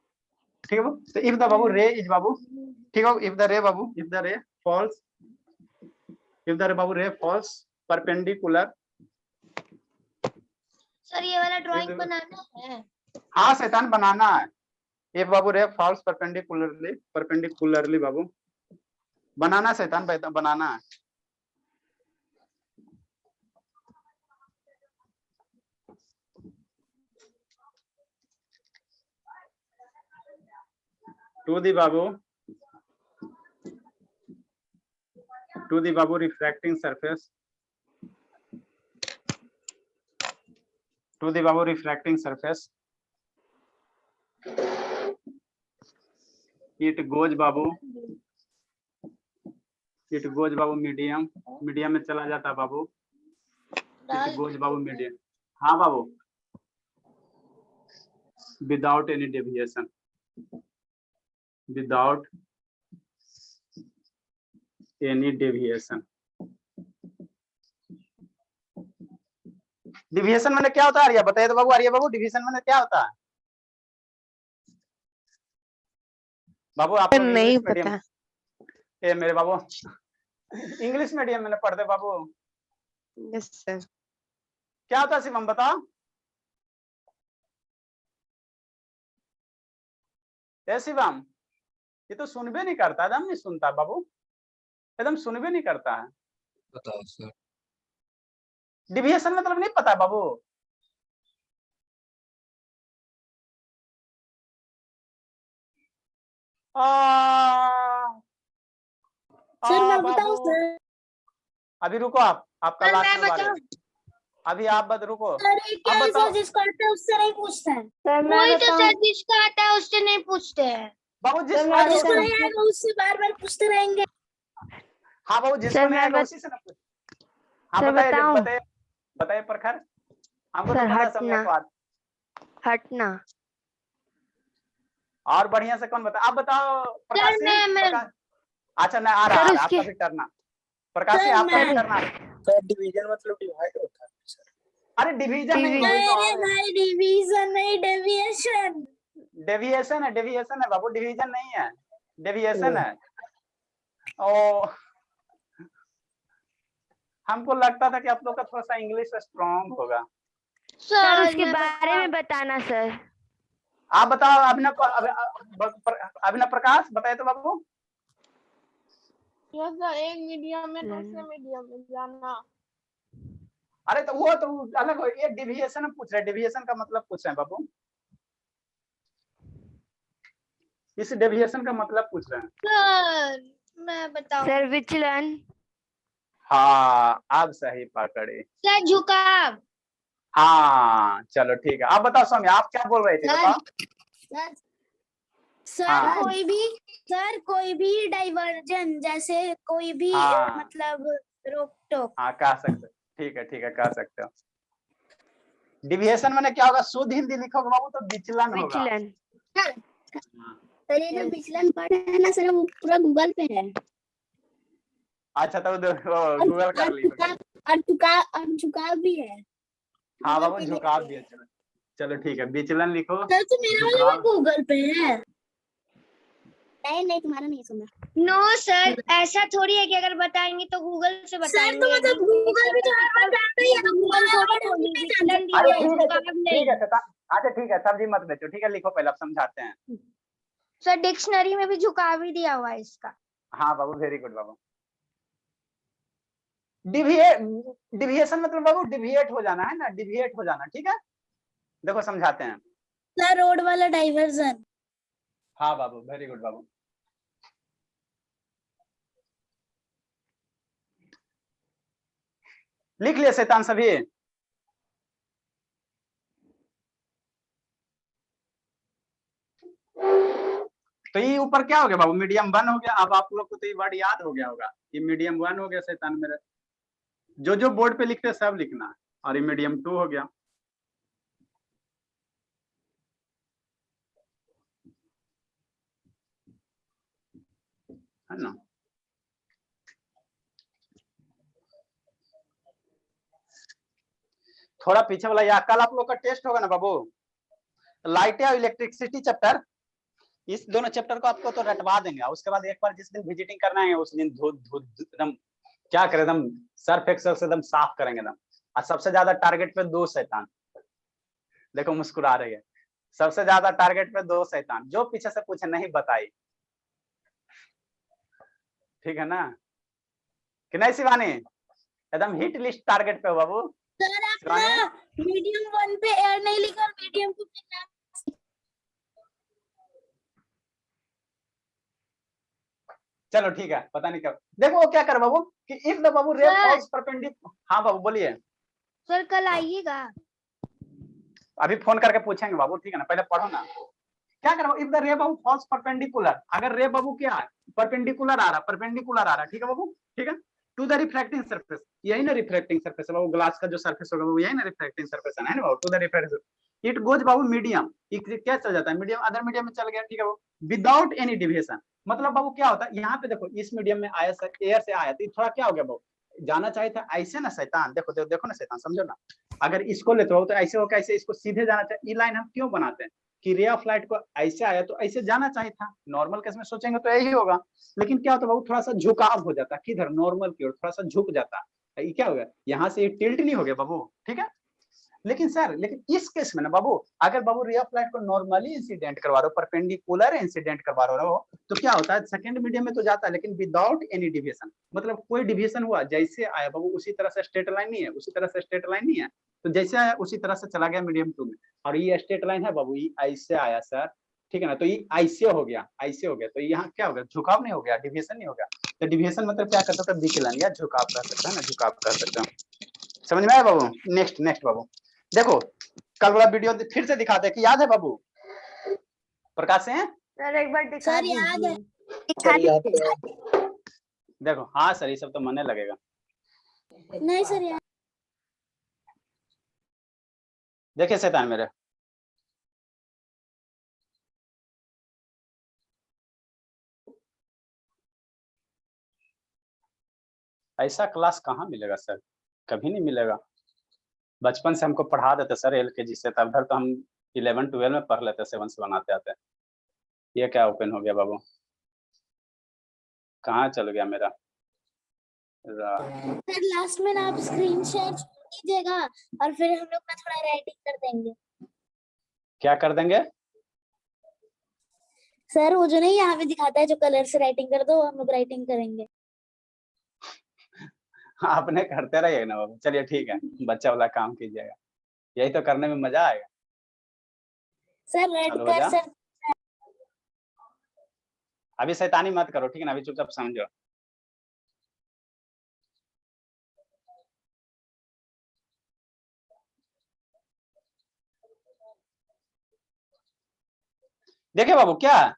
ठीक है बाबू। तो इफ द बाबू रे इज बाबू, ठीक है, इफ द रे बाबू, if the ray falls, if the ray बाबू रे फॉल्स परपेंडिकुलर। सर ये वाला ड्राइंग बनाना है। हाँ शैतान बनाना है। इफ बाबू रे फॉल्स परपेंडिकुलरली बाबू बनाना शैतान, बनाना है। to the babu refracting surface, to the babu refracting surface, it goes babu medium में चला जाता है बाबू, it goes बाबू medium। हाँ बाबू, without any deviation, without any deviation। Deviation मैंने क्या होता है आर्या, बताइए तो बाबू, आर्या बाबू डिविएशन मैंने क्या होता है बाबू, आप नहीं पता। ए मेरे बाबू इंग्लिश मीडियम में पढ़ते बाबू। Yes sir. क्या होता है शिवम बताओ, ए शिवम ये तो सुनबे नहीं करता, एकदम नहीं सुनता बाबू, एकदम सुनबे नहीं करता है। बताओ सर। डिविएशन मतलब नहीं पता बाबू। सर मैं बाबू। बताऊं सर, अभी रुको, आपका सर लास्ट मैं में बारी। बताऊं, अभी आप रुको, सर ये क्या अब है बताओ। सर, जिसको आता है उससे नहीं पूछते हैं। सर मैं वही तो बताऊं, सर जिसका आता है उससे नहीं पूछते हैं। बाबू सर, जिसको मैं आएगा जिसको उससे नहीं आएगा उससे बार बार पूछते रहेंगे। हाँ बाबू जिसको सर, नहीं मैं आएगा बत- उसी से ना पूछ। हाँ सर, बताइए बताऊं? बताइए बताइए प्रखर, हमको तो सर, पता समझा हटना। तो हटना। और बढ़िया से कौन बता, आप बताओ प्रकाश सर, सिंह, मैं- प्रकाश। अच्छा ना आ रहा सर, है, उसके- आपका भी टर्न, प्रकाश सिंह सर, आपका भी मैं- टर्न। सर डिवीजन मतलब डिवाइड होता है सर। अरे डिवीजन नहीं, डिवी- वही तो अरे और है। भाई डिवीजन नहीं डेविएशन। डेविएशन है बाबू, डिवीजन नहीं है, डेविएशन है। ओ हमको लगता था कि आप लोग का थोड़ा सा इंग्लिश स्ट्रॉन्ग होगा। सर सर उसके मैं बारे में बताना सर। आप बताओ अभिनव, अभिनव प्रकाश बताए तो बाबू। सर एक मीडियम में दूसरे मीडियम में जाना। अरे तो वो तो अलग हो, ये डिविएशन पूछ रहे हैं, डिविएशन का मतलब पूछ रहे हैं बाबू, इस डेविएशन का मतलब पूछ रहे हैं। सर मैं बताऊं, सर विचलन। हाँ आप सही पकड़े, सर झुकाव। हाँ चलो ठीक है। आप बताओ स्वामी आप क्या बोल रहे थे, बताओ। सर हाँ। कोई भी डाइवर्जन, जैसे कोई भी हाँ। मतलब रोक टोक। हाँ कह सकते, ठीक है कह सकते हो। डिविएशन मैंने क्या होगा, शुद्ध हिंदी लिखोगे बाबू तो विचलन होगा। विचलन। सर ये जो विचलन पढ़ है ना सर, वो पूरा गूगल पे है। अच्छा तो गूगल कर ली। और झुकाव भी है। हाँ गूगल बाबू पे झुकाव लिख भी है। चलो चलो ठीक है, विचलन लिखो। सर तो मेरा वाला झुकाव। भी गूगल पे है। नहीं तुम्हारा नहीं सुना। नो सर, ऐसा थोड़ी है कि अगर बताएंगे तो गूगल से सर बताएंगे। तो मतलब गूगल भी तो हर बार जानता ही है, गूगल थोड़ी बोली अरे विचलन ठीक है झुकाव ठीक नहीं। है शैतान। अच्छा ठीक है, सब्जी मत बेचो, ठीक है लिखो पहले, अब समझाते हैं। सर डिक्शनरी में भी झुकाव ही दिया हुआ है इसका। हाँ बाबू वेरी गुड बाबू। डिविएशन मतलब बाबू डिविएट हो जाना है ना, डिविएट हो जाना, ठीक है। देखो समझाते हैं। सर रोड वाला डाइवर्जन। हाँ बाबू वेरी गुड बाबू। लिख लिए शैतान सभी? तो ये ऊपर क्या हो गया बाबू, मीडियम 1 हो गया। अब आप लोग को तो ये वर्ड याद हो गया होगा, ये मीडियम 1 हो गया शैतान मेरे। जो जो बोर्ड पे लिखते हैं सब लिखना है। और ये मीडियम 2 हो गया, है ना। थोड़ा पीछे वाला, या कल आप लोग का टेस्ट होगा ना बाबू, लाइट या इलेक्ट्रिसिटी चैप्टर। इस दोनों चैप्टर को आपको तो रटवा देंगे। उसके बाद एक बार जिस दिन विजिटिंग करना है उस दिन एकदम क्या करें, एकदम सर्फ एक्सेल से एकदम साफ करेंगे एकदम। और सबसे ज्यादा टारगेट पे 2 शैतान, देखो मुस्कुरा रही है। सबसे ज्यादा टारगेट पे 2 शैतान, जो पीछे से पूछे नहीं बताई, ठीक है ना कि नहीं शिवानी? एकदम हिट लिस्ट टारगेट पे हो बाबू। सर आप शिवानी ना मीडियम 1 पे एयर नहीं लिखा, मीडियम 2 पे नाम। चलो ठीक है, पता नहीं कब। देखो वो क्या कर बाबू कि इफ द बाबू रे फॉल्स परपेंडिकुलर। हाँ बाबू बोलिए। सर कल आइएगा। अभी फोन करके पूछेंगे बाबू, ठीक है ना, पहले पढ़ो ना। क्या करो, if the ray Babu false perpendicular, अगर रे बाबू क्या है परपेंडिकुलर आ रहा, परपेंडिकुलर आ रहा, ठीक है बाबू, ठीक है, टू द रिफ्रैक्टिंग सरफेस। यही ना रिफ्रैक्टिंग सरफेस है बाबू, ग्लास का जो सरफेस होगा वो यही ना रिफ्रैक्टिंग सरफेस है ना बाबू, to the refracting. It goes बाबू मीडियम, क्या चल जाता है मीडियम, अदर मीडियम में चल गया, ठीक है बाबू, विदाउट एनी डिविएशन। मतलब बाबू क्या होता है यहाँ पे देखो, इस मीडियम में आया एयर से आया तो थोड़ा क्या हो गया बाबू, जाना चाहिए था ऐसे ना शैतान। देखो देखो देखो ना शैतान, समझो ना, अगर इसको लेते हो तो ऐसे हो, कैसे इसको सीधे जाना चाहिए। ये लाइन हम क्यों बनाते हैं कि रे ऑफ लाइट को ऐसे आया तो ऐसे जाना चाहिए था। नॉर्मल केस में सोचेंगे तो यही होगा, लेकिन क्या होता है बाबू, थोड़ा सा झुकाव हो जाता है, किधर नॉर्मल की ओर थोड़ा सा झुक जाता है। ये क्या हो गया, यहाँ से ये टिल्ट नहीं हो गया बाबू, ठीक है। लेकिन सर, लेकिन इस केस में ना बाबू, अगर बाबू रे ऑफ लाइट को नॉर्मली इंसिडेंट करवा रहे हो, परपेंडिकुलर इंसिडेंट करवा रहे हो, तो क्या होता है सेकंड मीडियम में तो जाता है, लेकिन विदाउट एनी डिविएशन। मतलब कोई डिविएशन हुआ, जैसे आया बाबू उसी तरह से स्ट्रेट लाइन नहीं है, उसी तरह से स्ट्रेट लाइन नहीं है, तो जैसे आया उसी तरह से चला गया मीडियम 2 में। और ये स्ट्रेट लाइन है बाबू, ये ऐसे आया सर, ठीक है ना, तो ये ऐसे हो गया, ऐसे हो गया, तो यहाँ क्या हो गया, झुकाव नहीं हो गया, डिविएशन नहीं हो गया। तो डिविएशन मतलब क्या करता था, विचलन या झुकाव कह सकता है ना, झुकाव कह सकते हैं। समझ में आया बाबू? नेक्स्ट नेक्स्ट बाबू देखो, कल वाला वीडियो फिर से दिखाते हैं कि याद है बाबू प्रकाश से? सर एक बार दिखा सर याद है। सर याद है। देखो हाँ सर, ये सब तो मने लगेगा। नहीं सर याद। देखिए शैतान मेरे, ऐसा क्लास कहाँ मिलेगा सर, कभी नहीं मिलेगा। बचपन से हमको पढ़ा देते सर LKG से, तब तो हम 11 12 में पढ़ लेते, 7 से बनाते आते। ये क्या ओपन हो गया बाबू, कहाँ चल गया मेरा? सर लास्ट में ना आप स्क्रीन शेयर कीजिएगा और फिर हम लोग ना थोड़ा राइटिंग कर देंगे। क्या कर देंगे सर वो जो नहीं यहाँ पे दिखाता है, जो कलर से राइटिंग कर दो, हम लोग राइटिंग करेंगे। आपने करते रहिए ना बाबू, चलिए ठीक है, बच्चा वाला काम कीजिएगा, यही तो करने में मजा आएगा। सर रेड चलो कर जा, सर। अभी शैतानी मत करो, ठीक है ना, अभी चुपचाप समझो। देखिए बाबू क्या है,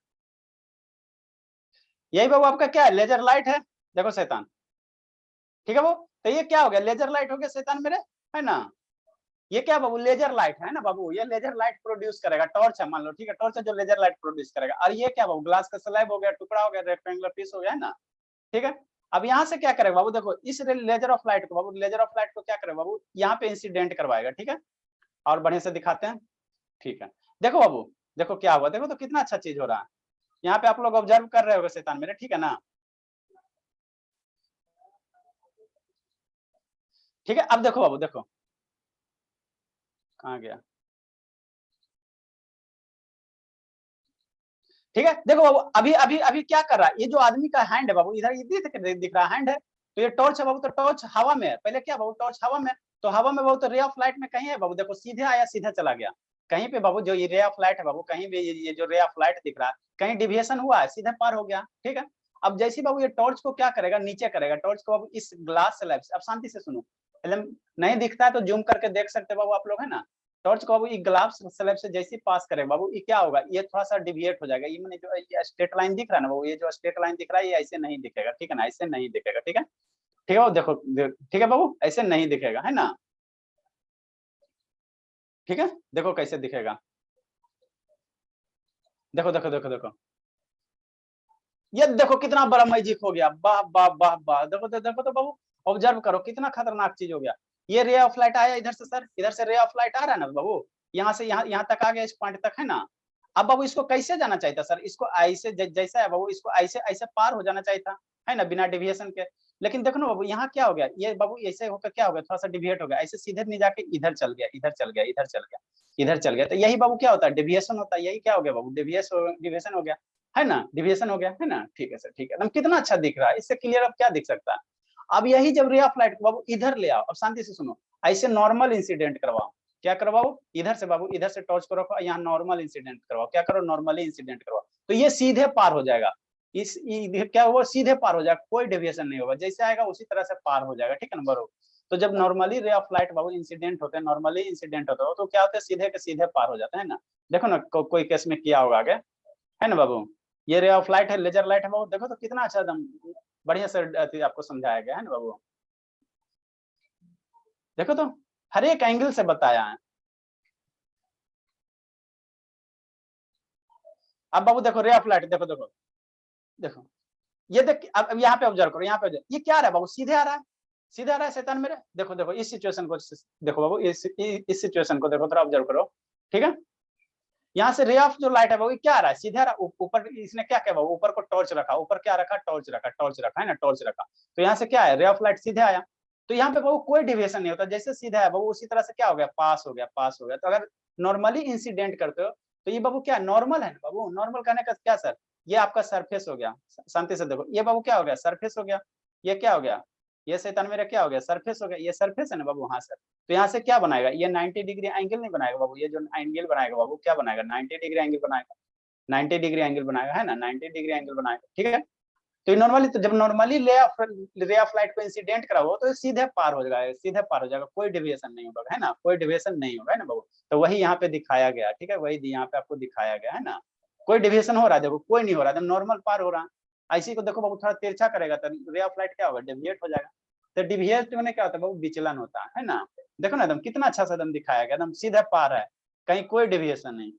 यही बाबू आपका क्या है, लेजर लाइट है। देखो शैतान, ठीक है बाबू, तो ये क्या हो गया, लेजर लाइट हो गया शैतान मेरे, है ना। ये क्या बाबू, लेजर लाइट है ना बाबू, ये लेजर लाइट प्रोड्यूस करेगा, टॉर्च है मान लो, ठीक है, टॉर्च है जो लेजर लाइट प्रोड्यूस करेगा। और ये क्या बाबू, ग्लास का स्लैब हो गया, टुकड़ा हो गया, रेक्टेंगुलर पीस हो गया, है ना, ठीक है। अब यहाँ से क्या करेगा बाबू, देखो इस लेजर ऑफ लाइट को बाबू, लेजर ऑफ लाइट को क्या करेगा बाबू, यहाँ पे इंसिडेंट करवाएगा, ठीक है। और बढ़िया से दिखाते हैं, ठीक है। देखो बाबू, देखो क्या हुआ, देखो तो कितना अच्छा चीज हो रहा है। यहाँ पे आप लोग ऑब्जर्व कर रहे होगे शैतान मेरे, ठीक है ना। ठीक है, अब देखो बाबू, देखो कहाँ गया, ठीक है। देखो बाबू, अभी अभी अभी क्या कर रहा है, ये जो आदमी का हैंड है बाबू, इधर ये दिख रहा हैंड है, तो ये टॉर्च है बाबू, तो टॉर्च हवा में है। पहले क्या बाबू, टॉर्च हवा में, तो हवा में बाबू तो रे ऑफ लाइट में कहीं है बाबू, देखो सीधे आया सीधा चला गया। कहीं पे बाबू जो ये रे ऑफ लाइट है बाबू, कहीं भी ये जो रे ऑफ लाइट दिख रहा है, कहीं डिविएशन हुआ है, सीधे पार हो गया, ठीक है। अब जैसे बाबू ये टॉर्च को क्या करेगा, नीचे करेगा टॉर्च को बाबू इस ग्लास स्लैब से। अब शांति से सुनो, नहीं दिखता है तो जूम करके देख सकते बाबू आप लोग, है ना। टॉर्च को बाबू ग्लास स्लैब से जैसे पास करे बाबू, ये क्या होगा, ये थोड़ा सा डिविएट हो जाएगा। ये मैंने जो ये स्ट्रेट लाइन दिख रहा है ना बाबू, ये जो स्ट्रेट लाइन दिख रहा है, ये ऐसे नहीं दिखेगा, ठीक है ना, ऐसे नहीं दिखेगा, ठीक है, ठीक है बाबू। देखो ठीक है बाबू, ऐसे नहीं दिखेगा, है ना, ठीक है। देखो कैसे दिखेगा, देखो देखो देखो देखो, ये देखो कितना बड़ा मैजिक हो गया, वाह वाह वाह वाह। देखो तो बाबू ऑब्जर्व करो, कितना खतरनाक चीज हो गया। ये रे ऑफ लाइट आया इधर से, सर इधर से रे ऑफ लाइट आ रहा है ना बाबू, यहाँ से यहाँ तक आ गया, इस पॉइंट तक, है ना। अब बाबू इसको कैसे जाना चाहिए था सर, इसको ऐसे जैसा है बाबू, इसको ऐसे ऐसे पार हो जाना चाहिए था, है ना, बिना डिविएशन के। लेकिन देखो ना बाबू, यहाँ क्या हो गया, ये बाबू ऐसे होकर क्या हो गया, थोड़ा सा डिविएट हो गया, ऐसे सीधे नहीं जाके इधर चल गया, इधर चल गया, इधर चल गया, इधर चल गया। तो यही बाबू क्या होता है, डिविएशन होता है। यही क्या हो गया बाबू, डिविएशन हो गया, है ना, डिविएशन हो गया, है ना। ठीक है सर, ठीक है, कितना अच्छा दिख रहा है, इससे क्लियर अब क्या दिख सकता है। अब यही जब रे ऑफ लाइट को बाबू इधर ले आओ, अब शांति से सुनो, ऐसे नॉर्मल इंसिडेंट करवाओ। क्या करवाओ, इधर से बाबू, इधर से टॉर्च को रखो, यहाँ नॉर्मल इंसिडेंट करवाओ। क्या करो, नॉर्मली इंसिडेंट करवाओ, तो ये सीधे पार हो जाएगा। इस क्या हुआ, सीधे पार हो जाएगा, कोई डेविएशन नहीं होगा, जैसे आएगा उसी तरह से पार हो जाएगा, ठीक है ना बरो। तो जब नॉर्मली रे ऑफ लाइट बाबू इंसिडेंट होते हैं, नॉर्मली इंसिडेंट होता है, तो क्या होता है, सीधे के सीधे पार हो जाता है ना। देखो ना कोई केस में किया होगा आगे, है ना बाबू। ये रे ऑफ लाइट है, लेजर लाइट है बाबू, देखो तो कितना अच्छा एकदम बढ़िया से आपको समझाया गया है ना बाबू। देखो तो हर एक एंगल से बताया है। अब बाबू देखो रे ऑफ लाइट, देखो देखो देखो, ये देख, अब यहाँ पे ऑब्जर्व करो, यहाँ पे ये क्या आ रहा है बाबू, सीधे आ रहा है, सीधे आ रहा है शैतान मेरे। देखो देखो इस सिचुएशन को देखो बाबू, इस सिचुएशन को देखो, थोड़ा ऑब्जर्व करो, ठीक है। यहाँ से रे ऑफ जो लाइट है बाबू क्या आ रहा है, सीधे आ रहा है। ऊपर इसने क्या किया बाबू, ऊपर को टॉर्च रखा, ऊपर क्या रखा, टॉर्च रखा, टॉर्च रखा, है ना, टॉर्च रखा। तो यहाँ से क्या है, रे ऑफ लाइट सीधे आया, तो यहाँ पे बाबू कोई डिविएशन नहीं होता, जैसे सीधा है बाबू उसी तरह से क्या हो गया, पास हो गया, पास हो गया। तो अगर नॉर्मली इंसिडेंट करते हो तो ये बाबू क्या नॉर्मल है बाबू, नॉर्मल करने का क्या सर, ये आपका सरफेस हो गया। शांति से देखो, ये बाबू क्या हो गया, सरफेस हो गया। ये क्या हो गया, ये शैतान मेरा क्या हो गया, सरफेस हो गया। ये सरफेस है ना बाबू, हाँ सर। तो यहाँ से क्या बनाएगा, ये 90 डिग्री एंगल नहीं बनाएगा बाबू, ये जो एंगल बनाएगा बाबू क्या बनाएगा, 90 डिग्री एंगल बनाएगा, 90 डिग्री एंगल बनाएगा, है ना, 90 डिग्री एंगल बनाएगा, ठीक है। तो नॉर्मली, तो जब नॉर्मली रे ऑफ लाइट को इंसिडेंट कराओ तो सीधे पार हो जाएगा, सीधे पार हो जाएगा, कोई डिविएशन नहीं होगा, है ना, कोई डिविएशन नहीं होगा, है ना बाबू। तो वही यहाँ पे दिखाया गया, ठीक है, वही यहाँ पे आपको दिखाया गया, है ना। कोई डिविएशन हो रहा है, देखो कोई नहीं हो रहा है, नॉर्मल पार हो रहा है। ऐसी को देखो बाबू, थोड़ा तिरछा करेगा तो रे ऑफ लाइट क्या होगा, डिविएट हो जाएगा। तो डिविएट में क्या होता है बाबू, विचलन होता है ना। देखो ना एकदम कितना अच्छा सा एकदम दिखाया गया, एकदम सीधे पार है, कहीं कोई डिविएशन नहीं।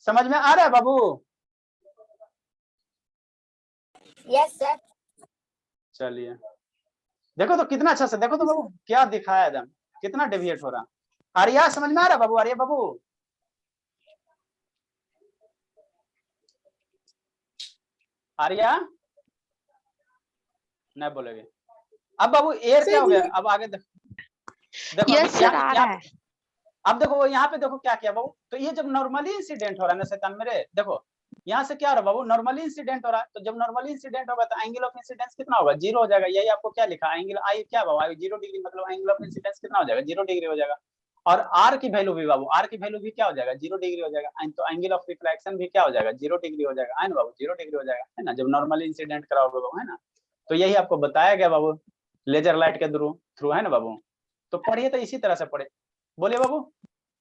समझ में आ रहा है बाबू? Yes sir. चलिए देखो तो कितना अच्छा से, देखो तो बाबू क्या दिखाया एकदम, कितना डेविएट हो रहा। आर्या समझ में आ रहा बाबू, आर्या बाबू? आर्या नहीं बोलेगे। अब बाबू एयर क्या हो गया, अब आगे देखो यस सर आ रहा है। अब देखो यहाँ पे देखो क्या किया बाबू, तो ये जब नॉर्मली इंसिडेंट हो रहा है ना शैतान मेरे, देखो यहाँ से क्या हो रहा है बाबू, नॉर्मली इंसिडेंट हो रहा है। तो जब नॉर्मली इंसिडेंट होगा तो एंगल ऑफ इंसिडेंस कितना होगा, 0 हो जाएगा। यही आपको क्या लिखा, एंगल आई क्या बाबू, 0 डिग्री, मतलब एंगल ऑफ इंसिडेंस कितना हो जाएगा, 0 डिग्री हो जाएगा। और आर की वैल्यू भी बाबू, आर की वैल्यू भी क्या हो जाएगा, 0 डिग्री हो जाएगा। तो एंगल ऑफ रिफ्लेक्शन भी क्या हो जाएगा, 0 डिग्री हो जाएगा, है ना बाबू, 0 डिग्री हो जाएगा, है ना, जब नॉर्मली इंसिडेंट कराओगे बाबू, है ना। तो यही आपको बताया गया बाबू लेजर लाइट के थ्रू, है ना बाबू। तो पढ़िए तो इसी तरह से पढ़े, बोलिए बाबू,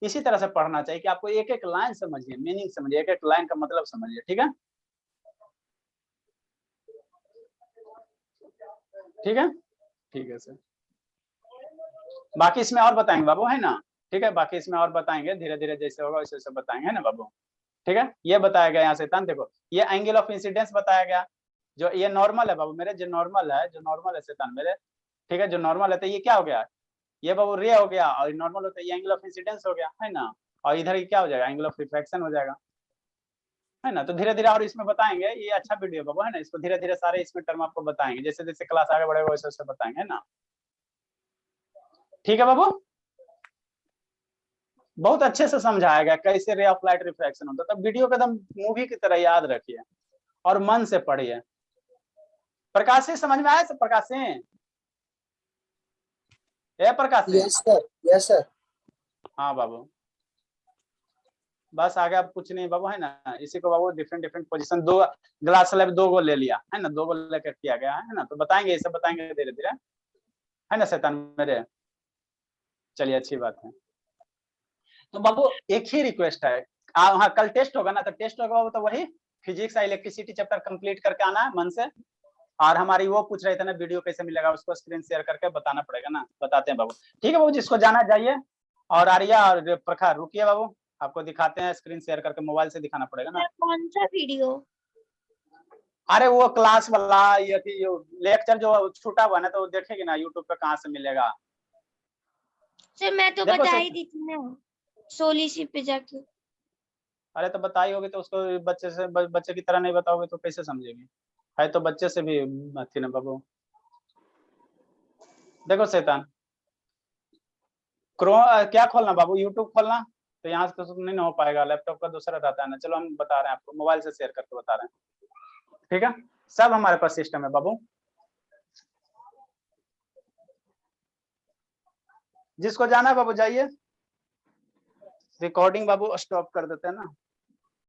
इसी तरह से पढ़ना चाहिए कि आपको एक एक लाइन समझिए, मीनिंग समझिए, एक एक लाइन का मतलब समझिए, ठीक है, ठीक है, ठीक है सर। बाकी इसमें और बताएंगे बाबू, है ना, ठीक है, बाकी इसमें और बताएंगे, धीरे धीरे जैसे होगा वैसे वैसे बताएंगे, है ना बाबू, ठीक है। ये बताया गया यहाँ से देखो, ये एंगल ऑफ इंसिडेंस बताया गया, जो ये नॉर्मल है बाबू मेरे, जो नॉर्मल है शैतान मेरे, ठीक है, जो नॉर्मल है तो ये क्या हो गया, ये बाबू रे हो गया, और नॉर्मल होता है ये एंगल ऑफ इंसिडेंस हो गया, है ना, और इधर क्या हो जाएगा, एंगल ऑफ रिफ्रैक्शन हो जाएगा, है ना। तो धीरे धीरे और इसमें बताएंगे, ये अच्छा वीडियो बाबू है ना, इसको धीरे धीरे सारे इसमें टर्म आपको बताएंगे, जैसे जैसे क्लास आगे बढ़ेगा वैसे वैसे बताएंगे, है ना। ठीक है बाबू, बहुत अच्छे से समझाया गया कैसे रे ऑफ लाइट रिफ्रैक्शन होता है। तो वीडियो को एकदम मूवी की तरह याद रखिए और मन से पढ़िए। प्रकाश सिंह समझ में आया सब? प्रकाश सिंह, ए Prakash Singh, yes sir, yes sir. हाँ बाबू, बस आगे अब कुछ नहीं बाबू, है ना। इसी को बाबू डिफरेंट डिफरेंट पोजीशन, दो ग्लास स्लैब 2 गो ले लिया, है ना, 2 गो लेकर किया गया है ना। तो बताएंगे, ये सब बताएंगे धीरे धीरे, है ना शैतान मेरे। चलिए अच्छी बात है। तो बाबू एक ही रिक्वेस्ट है, हाँ कल टेस्ट होगा ना, तो टेस्ट होगा बाबू तो वही फिजिक्स या इलेक्ट्रिसिटी चैप्टर कंप्लीट करके आना है मन से। और हमारी वो पूछ रहे थे ना वीडियो कैसे मिलेगा, उसको स्क्रीन शेयर करके बताना पड़ेगा ना, बताते हैं बाबू। ठीक है बाबू, जिसको जाना जाइए। और आर्या और प्रखर रुकिए बाबू, आपको दिखाते हैं, स्क्रीन शेयर करके मोबाइल से दिखाना पड़ेगा ना। कौन सा वीडियो? अरे वो क्लास वाला, ये लेक्चर जो छूटा हुआ ना, तो वो देखेगी ना यूट्यूब पे, कहाँ से मिलेगा। सर मैं तो देखो बता सर- ही दी थी ना, सोलिसी पे जाके। अरे तो बताई होगी तो उसको बच्चे की तरह नहीं बताओगे तो कैसे समझेगी, है तो बच्चे से भी थी ना बाबू। देखो शैतान, क्या खोलना बाबू, यूट्यूब खोलना, तो यहाँ से तो नहीं हो पाएगा, लैपटॉप का दूसरा रहता है ना। चलो हम बता रहे हैं आपको, मोबाइल से शेयर करके बता रहे हैं, ठीक है। सब हमारे पास सिस्टम है बाबू, जिसको जाना है बाबू जाइए। रिकॉर्डिंग बाबू स्टॉप कर देते हैं ना।